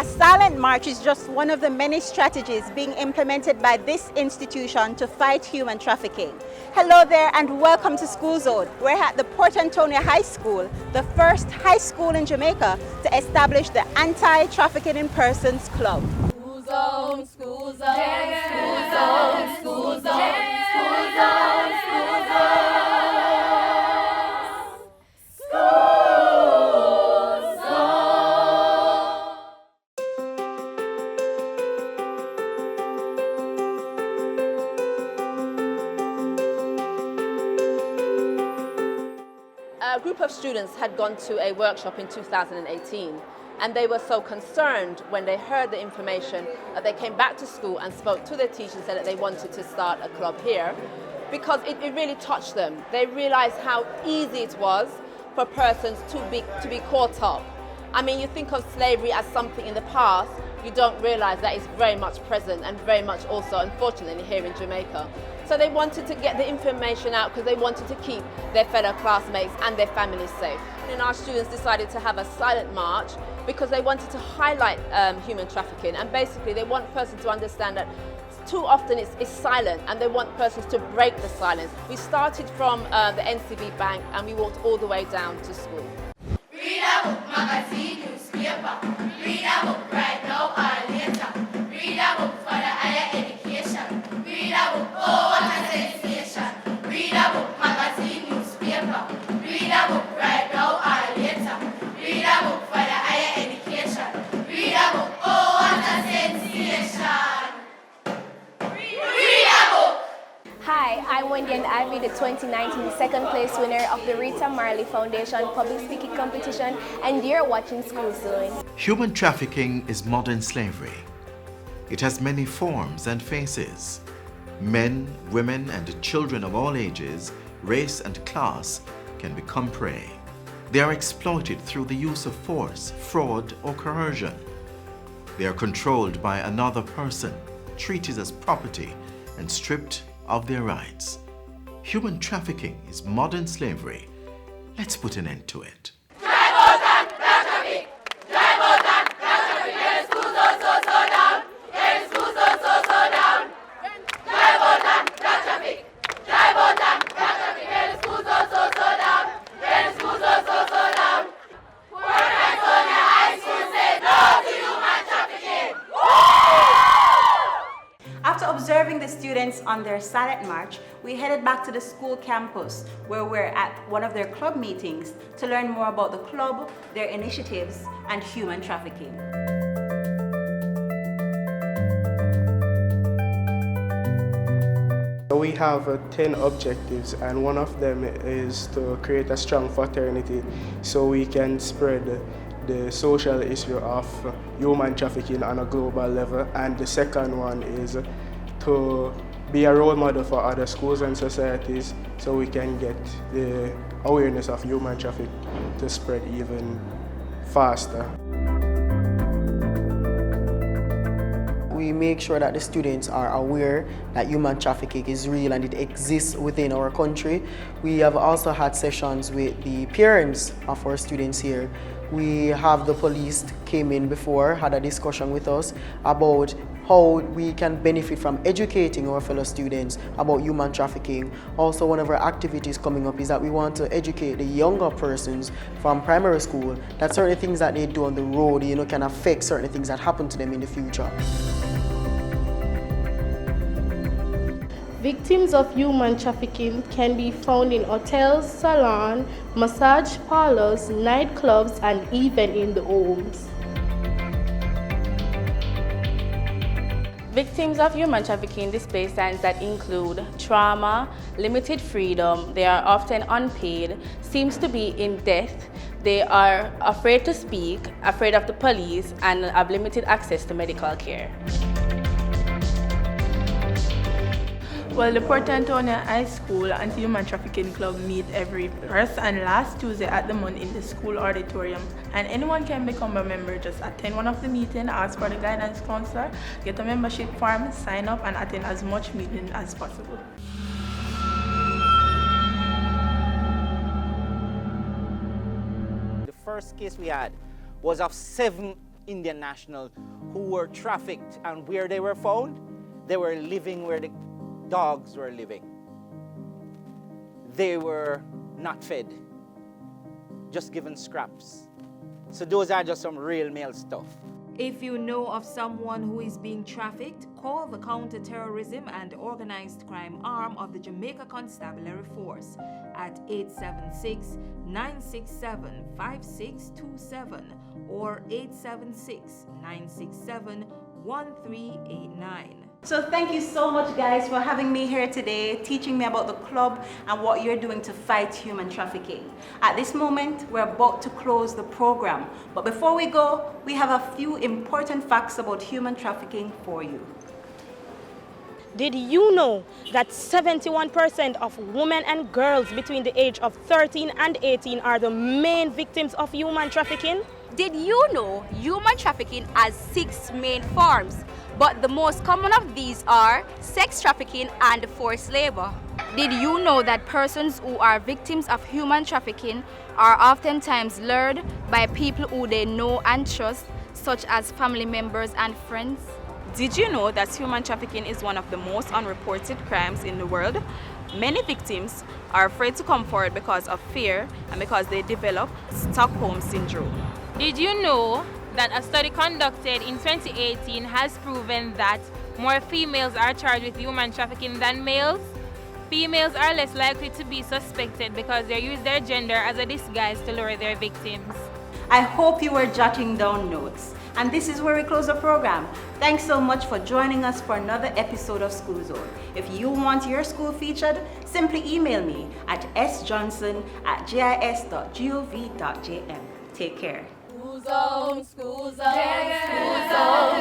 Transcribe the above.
A silent march is just one of the many strategies being implemented by this institution to fight human trafficking. Hello there and welcome to School Zone. We're at the Port Antonio High School, the first high school in Jamaica to establish the Anti-Trafficking in Persons Club. School zone, school zone, school zone, school zone, school zone, school zone. A group of students had gone to a workshop in 2018 and they were so concerned when they heard the information that they came back to school and spoke to their teachers and said that they wanted to start a club here because it really touched them. They realized how easy it was for persons to be caught up. I mean, you think of slavery as something in the past, you don't realize that it's very much present and very much also, unfortunately, here in Jamaica. So they wanted to get the information out because they wanted to keep their fellow classmates and their families safe. And our students decided to have a silent march because they wanted to highlight human trafficking, and basically they want persons to understand that too often it's silent and they want persons to break the silence. We started from the NCB Bank and we walked all the way down to school. Read a book, magazine, newspaper. Read a book right now or later. Read a book for the higher education. Read a book, oh what a sensation. Read a book, magazine, newspaper. Read a book right now or later. Read a book for the higher education. Read a book, oh what a sensation. Read a book. Hi, I'm Wendy and Ivy, the 2019 second place winner of the Rita Marley Foundation Public Speaking Competition, and you're watching School Zone. Human trafficking is modern slavery. It has many forms and faces. Men, women, and children of all ages, race, and class can become prey. They are exploited through the use of force, fraud, or coercion. They are controlled by another person, treated as property, and stripped of their rights. Human trafficking is modern slavery. Let's put an end to it. After observing the students on their silent march, we headed back to the school campus where we're at one of their club meetings to learn more about the club, their initiatives, and human trafficking. We have 10 objectives, and one of them is to create a strong fraternity so we can spread the social issue of human trafficking on a global level. And the second one is to be a role model for other schools and societies so we can get the awareness of human trafficking to spread even faster. We make sure that the students are aware that human trafficking is real and it exists within our country. We have also had sessions with the parents of our students here. We have the police came in before, had a discussion with us about how we can benefit from educating our fellow students about human trafficking. Also, one of our activities coming up is that we want to educate the younger persons from primary school that certain things that they do on the road, can affect certain things that happen to them in the future. Victims of human trafficking can be found in hotels, salons, massage parlors, nightclubs, and even in the homes. Victims of human trafficking display signs that include trauma, limited freedom, they are often unpaid, seems to be in debt, they are afraid to speak, afraid of the police, and have limited access to medical care. Well, the Port Antonio High School Anti-Human Trafficking Club meet every first and last Tuesday at the month in the school auditorium, and anyone can become a member. Just attend one of the meetings, ask for the guidance counselor, get a membership form, sign up, and attend as much meeting as possible. The first case we had was of 7 Indian nationals who were trafficked, and where they were found, they were living where the dogs were living. They were not fed, just given scraps. So those are just some real male stuff. If you know of someone who is being trafficked, call the Counter-Terrorism and Organized Crime arm of the Jamaica Constabulary Force at 876-967-5627 or 876-967-1389. So thank you so much, guys, for having me here today, teaching me about the club and what you're doing to fight human trafficking. At this moment, we're about to close the program. But before we go, we have a few important facts about human trafficking for you. Did you know that 71% of women and girls between the age of 13 and 18 are the main victims of human trafficking? Did you know human trafficking has 6 main forms? But the most common of these are sex trafficking and forced labor. Did you know that persons who are victims of human trafficking are oftentimes lured by people who they know and trust, such as family members and friends? Did you know that human trafficking is one of the most unreported crimes in the world? Many victims are afraid to come forward because of fear and because they develop Stockholm syndrome. Did you know that a study conducted in 2018 has proven that more females are charged with human trafficking than males? Females are less likely to be suspected because they use their gender as a disguise to lure their victims. I hope you were jotting down notes. And this is where we close the program. Thanks so much for joining us for another episode of School Zone. If you want your school featured, simply email me at sjohnson@gis.gov.jm. Take care. School zone, school zone, school zone.